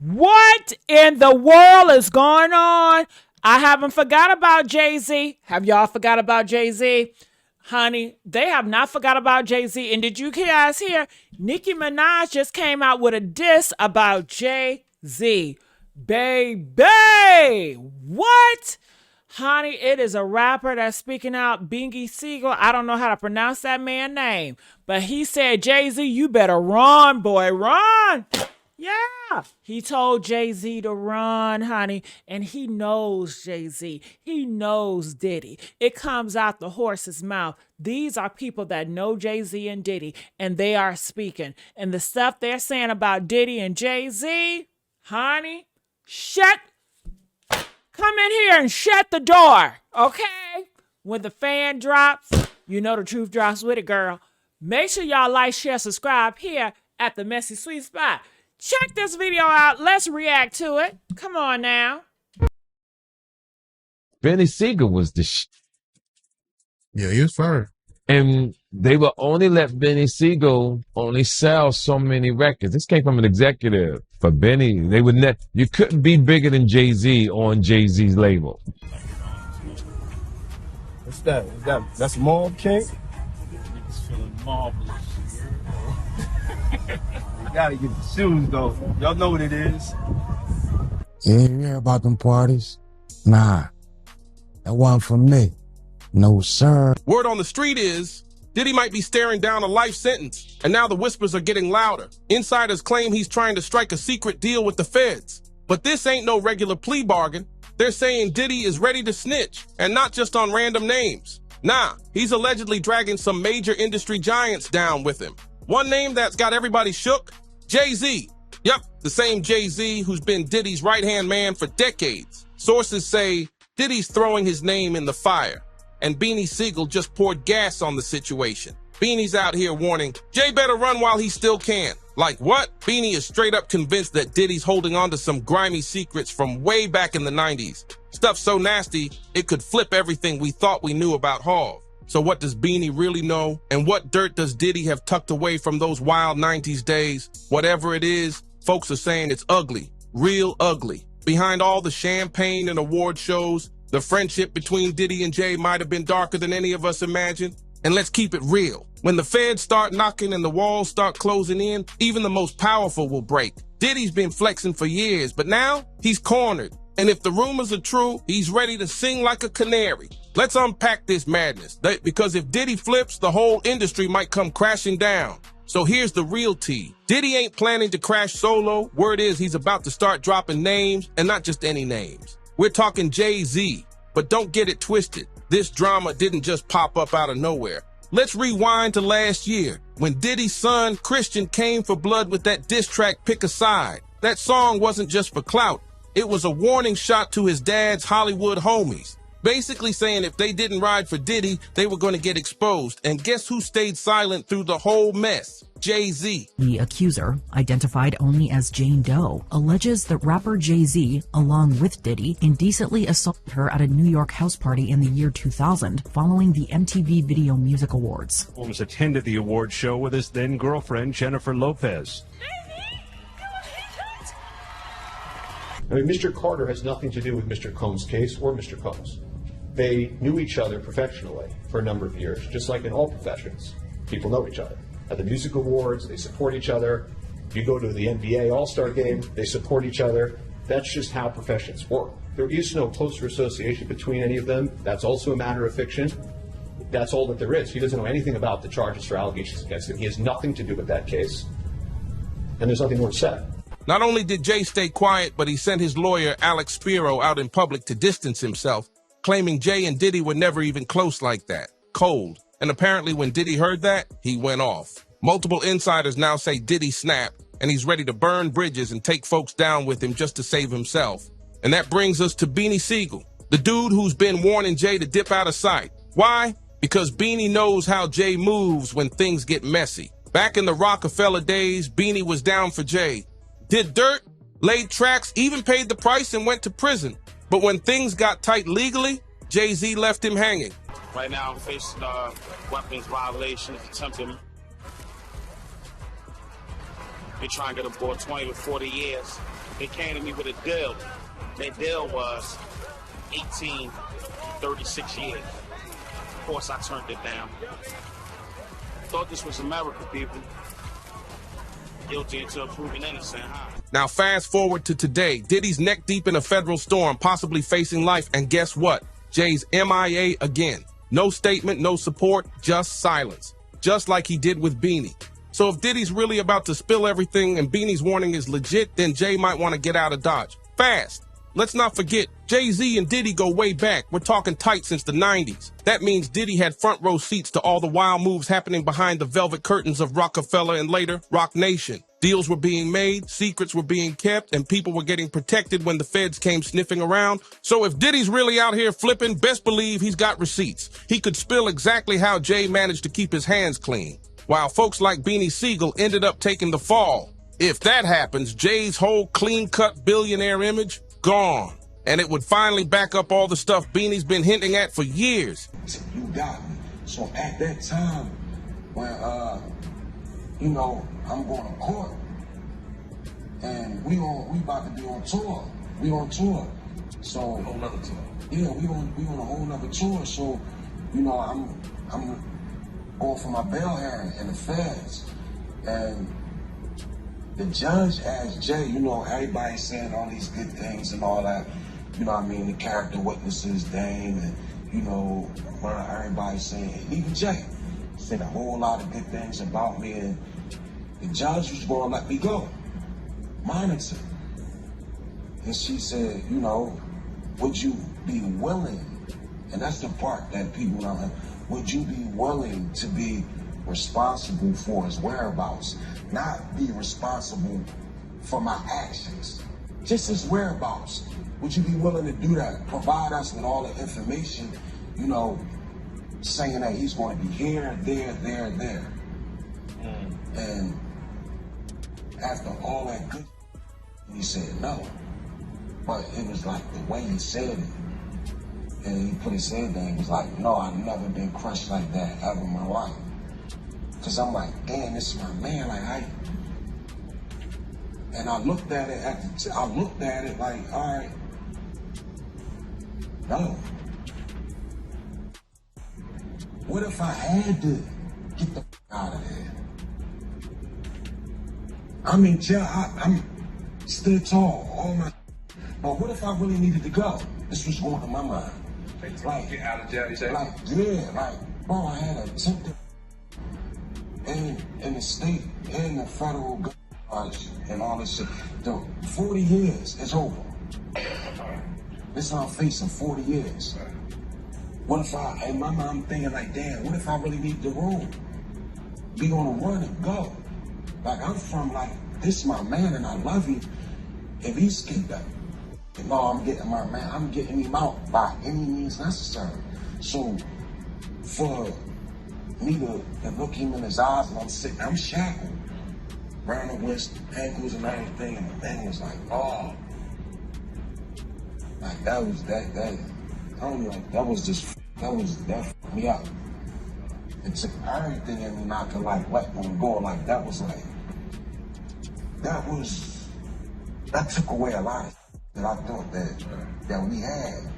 What in the world is going on? I haven't forgot about Jay-Z. Have y'all forgot about Jay-Z? Honey, they have not forgot about Jay-Z. And did you guys hear? Nicki Minaj just came out with a diss about Jay-Z. Baby, what? Honey, it is a rapper that's speaking out, Beanie Sigel. I don't know how to pronounce that man's name. But he said, Jay-Z, you better run, boy, run. Yeah, he told Jay-Z to run, honey, and he knows Jay-Z. He knows Diddy. It comes out the horse's mouth. These are people that know Jay-Z and Diddy, and they are speaking. And the stuff they're saying about Diddy and Jay-Z, honey, come in here and shut the door, okay? When the fan drops, you know the truth drops with it, girl. Make sure y'all like, share, subscribe here at the Messy Sweet Spot. Check this video out. Let's react to it. Come on now. Beanie Sigel was the Yeah, he was fire. and they will only let Beanie Sigel only sell so many records. This came from an executive for Beanie. They would you couldn't be bigger than Jay-Z on Jay-Z's label. What's that? That's Mob King? Niggas feeling marvelous. You gotta get the shoes though. Y'all know what it is. You ain't hear about them parties? Nah, that wasn't for me. No, sir. Word on the street is Diddy might be staring down a life sentence, and now the whispers are getting louder. Insiders claim he's trying to strike a secret deal with the feds. But this ain't no regular plea bargain. They're saying Diddy is ready to snitch, and not just on random names. Nah, he's allegedly dragging some major industry giants down with him. One name that's got everybody shook? Jay-Z. Yep, the same Jay-Z who's been Diddy's right-hand man for decades. Sources say Diddy's throwing his name in the fire, and Beanie Sigel just poured gas on the situation. Beanie's out here warning, Jay better run while he still can. Like what? Beanie is straight up convinced that Diddy's holding on to some grimy secrets from way back in the 90s. Stuff so nasty, it could flip everything we thought we knew about Hov. So what does Beanie really know? And what dirt does Diddy have tucked away from those wild 90s days? Whatever it is, folks are saying it's ugly, real ugly. Behind all the champagne and award shows, the friendship between Diddy and Jay might have been darker than any of us imagined. And let's keep it real. When the feds start knocking and the walls start closing in, even the most powerful will break. Diddy's been flexing for years, but now he's cornered. And if the rumors are true, he's ready to sing like a canary. Let's unpack this madness, because if Diddy flips, the whole industry might come crashing down. So here's the real tea. Diddy ain't planning to crash solo. Word is he's about to start dropping names, and not just any names. We're talking Jay-Z, but don't get it twisted. This drama didn't just pop up out of nowhere. Let's rewind to last year, when Diddy's son, Christian, came for blood with that diss track, Pick a Side. That song wasn't just for clout. It was a warning shot to his dad's Hollywood homies, basically saying if they didn't ride for Diddy, they were going to get exposed. And guess who stayed silent through the whole mess? Jay-Z. The accuser, identified only as Jane Doe, alleges that rapper Jay-Z, along with Diddy, indecently assaulted her at a New York house party in the year 2000 following the MTV Video Music Awards. Holmes attended the award show with his then girlfriend, Jennifer Lopez. I mean, Mr. Carter has nothing to do with Mr. Combs' case or Mr. Combs. They knew each other professionally for a number of years, just like in all professions. People know each other. At the music awards, they support each other. You go to the NBA All-Star game, they support each other. That's just how professions work. There is no closer association between any of them. That's also a matter of fiction. That's all that there is. He doesn't know anything about the charges or allegations against him. He has nothing to do with that case. And there's nothing more to say. Not only did Jay stay quiet, but he sent his lawyer, Alex Spiro, out in public to distance himself, claiming Jay and Diddy were never even close like that. Cold. And apparently when Diddy heard that, he went off. Multiple insiders now say Diddy snapped, and he's ready to burn bridges and take folks down with him just to save himself. And that brings us to Beanie Sigel, the dude who's been warning Jay to dip out of sight. Why? Because Beanie knows how Jay moves when things get messy. Back in the Rockefeller days, Beanie was down for Jay. Did dirt, laid tracks, even paid the price and went to prison. But when things got tight legally, Jay-Z left him hanging. Right now I'm facing weapons violation, attempted. They trying to get a boy 20 to 40 years. They came to me with a deal. Their deal was 18, 36 years. Of course, I turned it down. Thought this was America, people. Guilty until proven innocent, huh? Now fast forward to today. Diddy's neck deep in a federal storm, possibly facing life, and guess what? Jay's MIA again. No statement, no support, just silence. Just like he did with Beanie. So if Diddy's really about to spill everything and Beanie's warning is legit, then Jay might want to get out of Dodge. Fast. Let's not forget, Jay-Z and Diddy go way back. We're talking tight since the 90s. That means Diddy had front row seats to all the wild moves happening behind the velvet curtains of Rockefeller and later, Roc Nation. Deals were being made, secrets were being kept, and people were getting protected when the feds came sniffing around. So if Diddy's really out here flipping, best believe he's got receipts. He could spill exactly how Jay managed to keep his hands clean, while folks like Beanie Sigel ended up taking the fall. If that happens, Jay's whole clean-cut billionaire image, gone. And it would finally back up all the stuff Beanie's been hinting at for years. You got me. So at that time, when, you know, I'm going to court, and we about to be on tour. We on tour. So, a whole nother tour. Yeah, we on a whole nother tour. So, you know, I'm going for my bail hearing in the feds. And the judge asked Jay, you know, everybody's saying all these good things and all that. You know what I mean? The character witnesses, Dame, and, you know, everybody's saying, even Jay said a whole lot of good things about me, and the judge was going to let me go, monitor. And she said, you know, would you be willing, and that's the part that people don't, would you be willing to be responsible for his whereabouts, not be responsible for my actions, just his whereabouts? Would you be willing to do that? Provide us with all the information, you know, saying that he's going to be here, there, there, there. And after all that good, he said no. But it was like the way he said it, and he put his head down, he was like, no, I've never been crushed like that ever in my life. Cause I'm like, damn, this is my man, like and I looked at it like, all right, no. What if I had to get the f out of there? I'm in jail, I'm still tall, all my, but what if I really needed to go? This was going to my mind. Like, get out of jail, you say? Like, yeah, like, bro, I had attempted in the state and the federal government and all this shit. Dude, 40 years is over. This is I'm facing 40 years. What if in my mind I'm thinking like, damn, what if I really need the room? Be on a run and go. Like, I'm from like, this is my man and I love him. If he's getting that, no, I'm getting my man, I'm getting him out by any means necessary. So for me to look him in his eyes and I'm sitting, I'm shackled around the wrist, ankles and everything, and the thing was like, oh. Like that was that I don't know, like that fucked me up. It took everything in me not to like let them go. Like that was like, that took away a lot of that I thought that we had.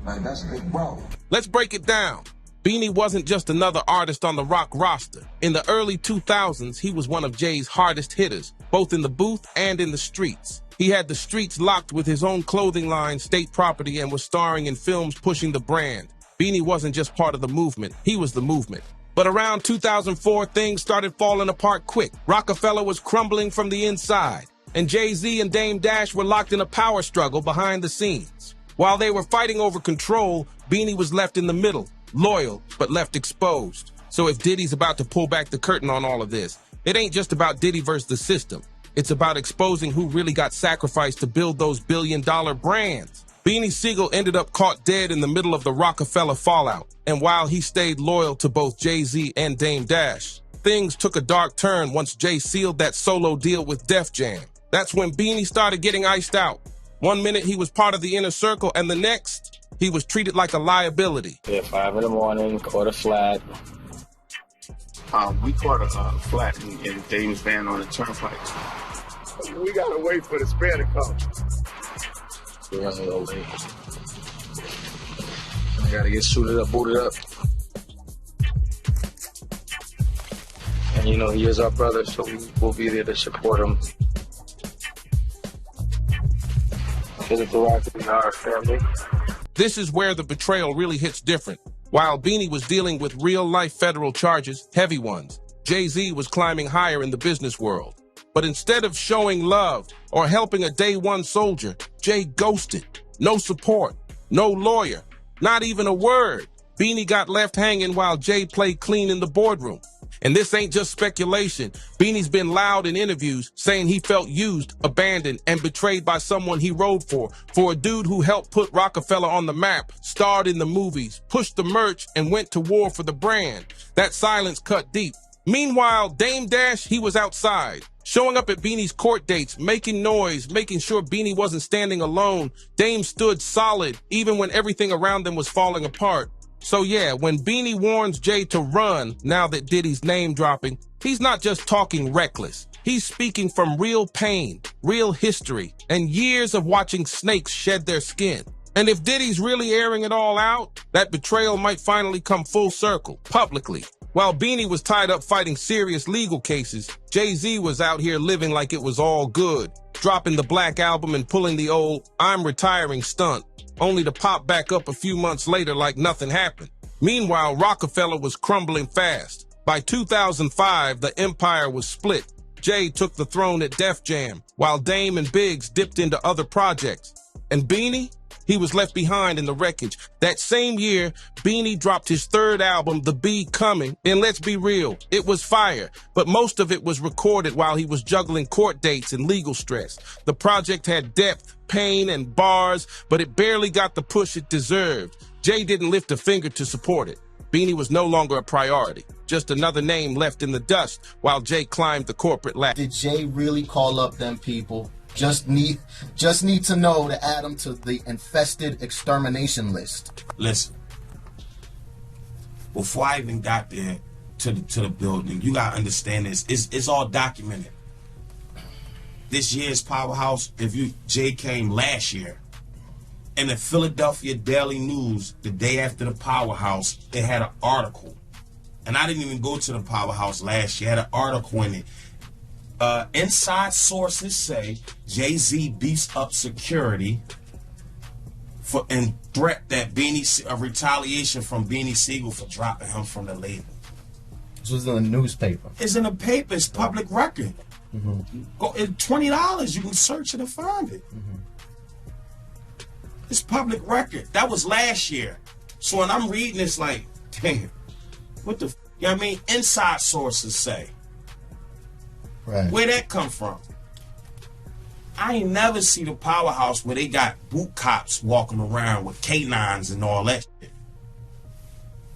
Like that's big bro. Let's break it down. Beanie wasn't just another artist on the rock roster. In the early 2000s, he was one of Jay's hardest hitters, both in the booth and in the streets. He had the streets locked with his own clothing line, State Property, and was starring in films pushing the brand. Beanie wasn't just part of the movement, he was the movement. But around 2004, things started falling apart quick. Rockefeller was crumbling from the inside, and Jay-Z and Dame Dash were locked in a power struggle behind the scenes. While they were fighting over control, Beanie was left in the middle, loyal, but left exposed. So if Diddy's about to pull back the curtain on all of this, it ain't just about Diddy versus the system. It's about exposing who really got sacrificed to build those billion-dollar brands. Beanie Sigel ended up caught dead in the middle of the Rockefeller fallout, and while he stayed loyal to both Jay-Z and Dame Dash, things took a dark turn once Jay sealed that solo deal with Def Jam. That's when Beanie started getting iced out. One minute he was part of the inner circle, and the next, he was treated like a liability. Yeah, 5 in the morning, quarter flat. We caught a flat in Dame's van on the turnpike. We gotta wait for the spare to come. I gotta get suited up, booted up. And you know, he is our brother, so we'll be there to support him. Because it's the right to be our family. This is where the betrayal really hits different. While Beanie was dealing with real-life federal charges, heavy ones, Jay-Z was climbing higher in the business world. But instead of showing love or helping a day one soldier, Jay ghosted. No support, no lawyer, not even a word. Beanie got left hanging while Jay played clean in the boardroom. And this ain't just speculation. Beanie's been loud in interviews saying he felt used, abandoned, and betrayed by someone he rode for a dude who helped put Rockefeller on the map, starred in the movies, pushed the merch, and went to war for the brand. That silence cut deep. Meanwhile, Dame Dash, he was outside, showing up at Beanie's court dates, making noise, making sure Beanie wasn't standing alone. Dame stood solid, even when everything around them was falling apart. So yeah, when Beanie warns Jay to run, now that Diddy's name dropping, he's not just talking reckless. He's speaking from real pain, real history, and years of watching snakes shed their skin. And if Diddy's really airing it all out, that betrayal might finally come full circle, publicly. While Beanie was tied up fighting serious legal cases, Jay-Z was out here living like it was all good, dropping the Black Album and pulling the old "I'm retiring" stunt, only to pop back up a few months later like nothing happened. Meanwhile, Rockefeller was crumbling fast. By 2005, the empire was split. Jay took the throne at Def Jam, while Dame and Biggs dipped into other projects. And Beanie? He was left behind in the wreckage. That same year, Beanie dropped his third album, The Be Coming, and let's be real, it was fire, but most of it was recorded while he was juggling court dates and legal stress. The project had depth, pain, and bars, but it barely got the push it deserved. Jay didn't lift a finger to support it. Beanie was no longer a priority, just another name left in the dust while Jay climbed the corporate ladder. Did Jay really call up them people? Just need to know to add them to the infested extermination list. Listen, before I even got there to the building, you gotta understand this. It's all documented. This year's Powerhouse, Jay came last year. In the Philadelphia Daily News, the day after the Powerhouse, they had an article. And I didn't even go to the Powerhouse last year. It had an article in it. Inside sources say Jay-Z beefs up security and threat that retaliation from Beanie Sigel for dropping him from the label. This was in the newspaper. It's in the paper. It's public record. Mm-hmm. Go, it's $20. You can search it and find it. Mm-hmm. It's public record. That was last year. So when I'm reading this, like, damn, what the? You know what I mean? Inside sources say. Right. Where that come from? I ain't never see the Powerhouse where they got boot cops walking around with K9s and all that shit.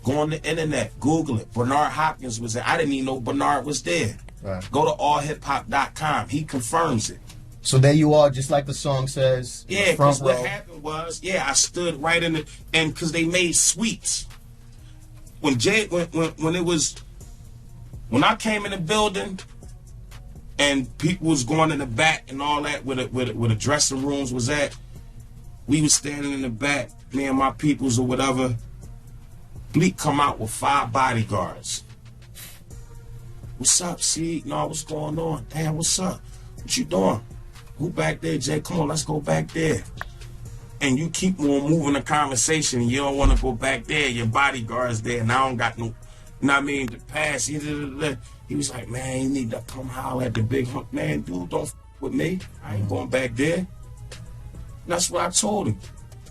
Go on the internet, Google it. Bernard Hopkins was there. I didn't even know Bernard was there. Right. Go to allhiphop.com. He confirms it. So there you are, just like the song says. Yeah, because what happened was, I stood right in the, and because they made sweeps. When I came in the building, and people was going in the back and all that where the dressing rooms was at. We was standing in the back, me and my peoples or whatever. Bleak come out with 5 bodyguards. What's up, C? No, what's going on? Damn, what's up? What you doing? Who back there, Jay? Come on, let's go back there. And you keep on moving the conversation and you don't want to go back there. Your bodyguard's there and I don't got no, you know what I mean, to pass. He was like, man, you need to come holler at the big hunk. Man, dude, don't f with me. I ain't going back there. And that's what I told him.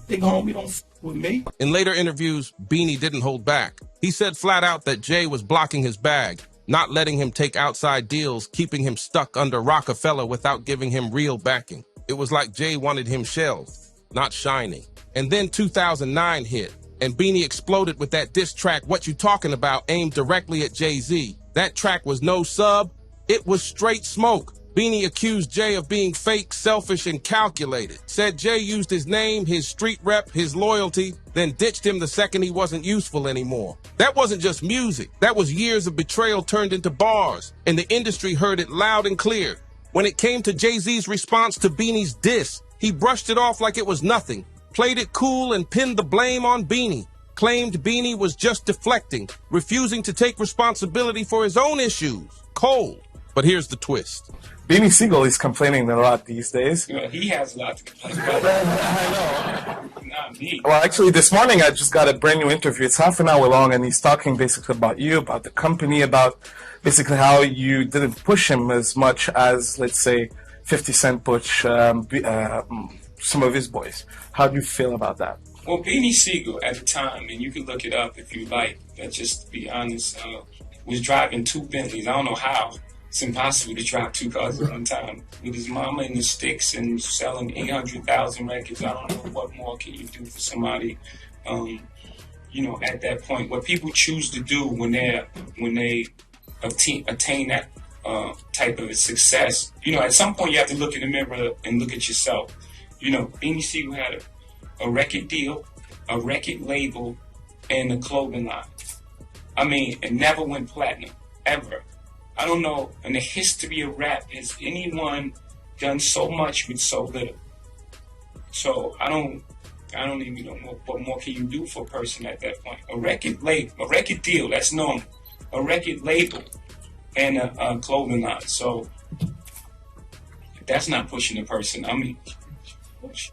Big homie, don't f with me. In later interviews, Beanie didn't hold back. He said flat out that Jay was blocking his bag, not letting him take outside deals, keeping him stuck under Rockefeller without giving him real backing. It was like Jay wanted him shelved, not shining. And then 2009 hit, and Beanie exploded with that diss track, What You Talking About, aimed directly at Jay-Z. That track was no sub, it was straight smoke. Beanie accused Jay of being fake, selfish, and calculated. Said Jay used his name, his street rep, his loyalty, then ditched him the second he wasn't useful anymore. That wasn't just music. That was years of betrayal turned into bars, and the industry heard it loud and clear. When it came to Jay-Z's response to Beanie's diss, he brushed it off like it was nothing, played it cool and pinned the blame on Beanie, claimed Beanie was just deflecting, refusing to take responsibility for his own issues. Cold. But here's the twist. Beanie Sigel is complaining a lot these days. You know, he has a lot to complain about. I know. Not me. Well, actually, this morning I just got a brand new interview. It's half an hour long, and he's talking basically about you, about the company, about basically how you didn't push him as much as, let's say, 50 Cent pushed some of his boys. How do you feel about that? Well, Beanie Sigel at the time, and you can look it up if you like, but just to be honest, was driving 2 Bentleys. I don't know how. It's impossible to drive 2 cars at one time. With his mama in the sticks and selling 800,000 records, I don't know what more can you do for somebody, you know, at that point. What people choose to do when they attain that type of success, you know, at some point you have to look in the mirror and look at yourself. You know, Beanie Sigel had a record deal, a record label, and a clothing line. I mean, it never went platinum, ever. I don't know, in the history of rap, has anyone done so much with so little? So I don't even know what more can you do for a person at that point. A record label, a record deal, that's normal. A record label and a clothing line. So that's not pushing a person. I mean, push.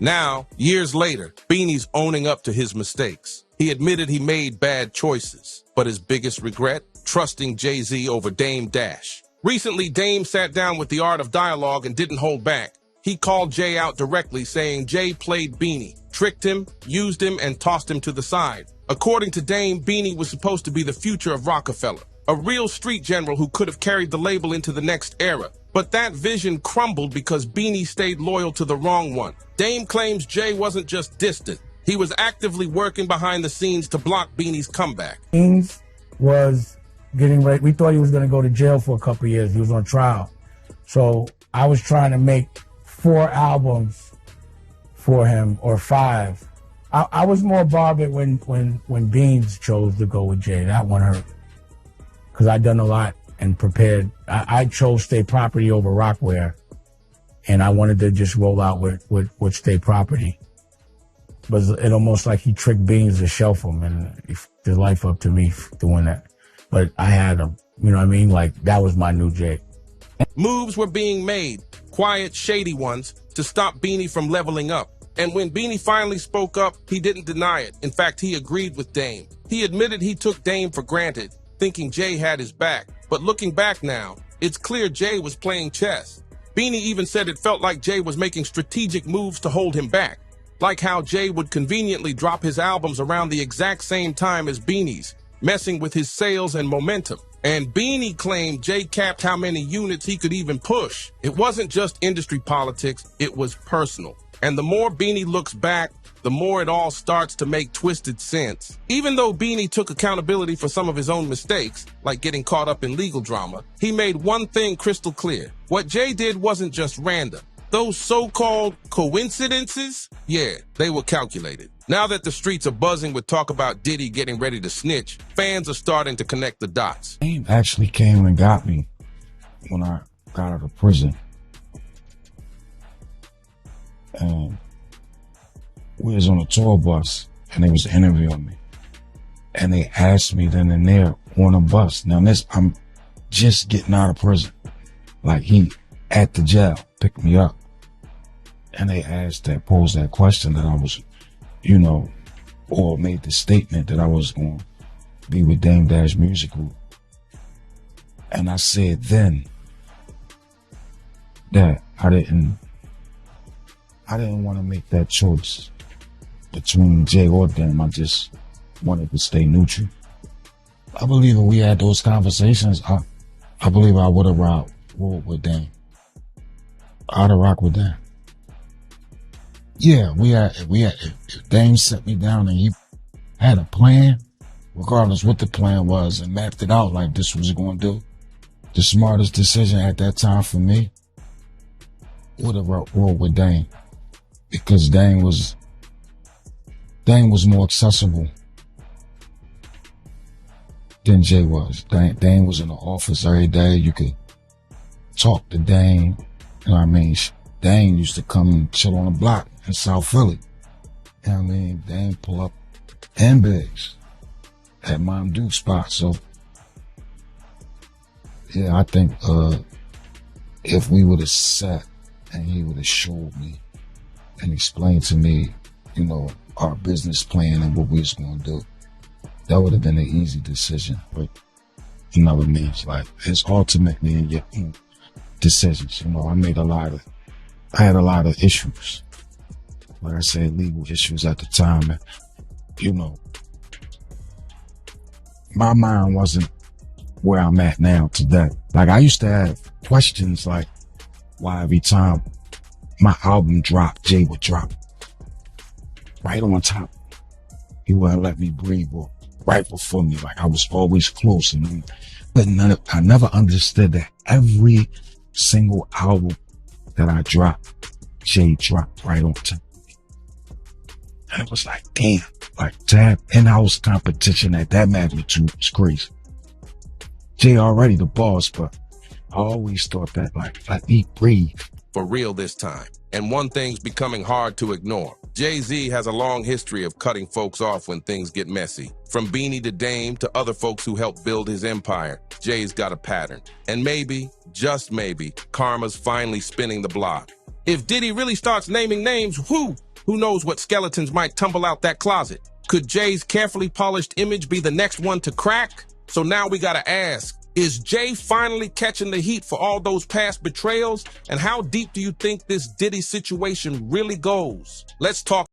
Now, years later, Beanie's owning up to his mistakes. He admitted he made bad choices, but his biggest regret? Trusting Jay-Z over Dame Dash. Recently, Dame sat down with the Art of Dialogue and didn't hold back. He called Jay out directly, saying Jay played Beanie, tricked him, used him, and tossed him to the side. According to Dame, Beanie was supposed to be the future of Rockefeller, a real street general who could have carried the label into the next era. But that vision crumbled because Beanie stayed loyal to the wrong one. Dame claims Jay wasn't just distant. He was actively working behind the scenes to block Beanie's comeback. Beans was getting ready. We thought he was going to go to jail for a couple of years. He was on trial. So I was trying to make 4 albums for him, or 5. I was more bothered when Beans chose to go with Jay. That one hurt. Because I'd done a lot and prepared. I chose State Property over Rockware. And I wanted to just roll out with State Property. But it almost like he tricked Beans to shelf him, and he f***ed his life up to me doing that. But I had him, you know what I mean? Like, that was my new Jay. Moves were being made, quiet, shady ones, to stop Beanie from leveling up. And when Beanie finally spoke up, he didn't deny it. In fact, he agreed with Dame. He admitted he took Dame for granted, thinking Jay had his back. But looking back now, it's clear Jay was playing chess. Beanie even said it felt like Jay was making strategic moves to hold him back. Like how Jay would conveniently drop his albums around the exact same time as Beanie's, messing with his sales and momentum. And Beanie claimed Jay capped how many units he could even push. It wasn't just industry politics, it was personal. And the more Beanie looks back, the more it all starts to make twisted sense. Even though Beanie took accountability for some of his own mistakes, like getting caught up in legal drama, he made one thing crystal clear. What Jay did wasn't just random. Those so-called coincidences, yeah, they were calculated. Now that the streets are buzzing with talk about Diddy getting ready to snitch, fans are starting to connect the dots. He actually came and got me when I got out of prison. And we was on a tour bus and they was interviewing me. And they asked me then and there on a bus. Now I'm just getting out of prison. Like, he at the jail picked me up. And they posed that question that I was, you know, or made the statement that I was going to be with Dame Dash Music Group. And I said then that I didn't want to make that choice between Jay or Dame. I just wanted to stay neutral. I believe if we had those conversations, I believe I would have rocked with Dame. I'd have rocked with Dame. Yeah, if Dame set me down and he had a plan, regardless what the plan was, and mapped it out like this was going to do, the smartest decision at that time for me would have rolled with Dame, because Dame was more accessible than Jay was. Dame was in the office every day. You could talk to Dame. You know what I mean? Dame used to come and chill on the block in South Philly. You know what I mean? Dame pull up and Biggs at Mom Duke spot. So yeah, I think if we would have sat and he would have showed me and explained to me, you know, our business plan and what we was going to do, that would have been an easy decision. But you know what I mean? Like, it's ultimately in your own decisions. You know, I had a lot of issues. Like I said, legal issues at the time. And, you know, my mind wasn't where I'm at now today. Like, I used to have questions like why every time my album dropped, Jay would drop right on top. He wouldn't let me breathe, or right before me. Like, I was always close. But I never understood that every single album that I dropped, Jay dropped right on top. And it was like, damn, like, to have in-house competition at that magnitude was crazy. Jay already the boss, but I always thought that, like, let me breathe. For real this time. And one thing's becoming hard to ignore. Jay-Z has a long history of cutting folks off when things get messy. From Beanie to Dame to other folks who helped build his empire, Jay's got a pattern. And maybe, just maybe, karma's finally spinning the block. If Diddy really starts naming names, who knows what skeletons might tumble out that closet? Could Jay's carefully polished image be the next one to crack? So now we gotta ask, is Jay finally catching the heat for all those past betrayals? And how deep do you think this Diddy situation really goes? Let's talk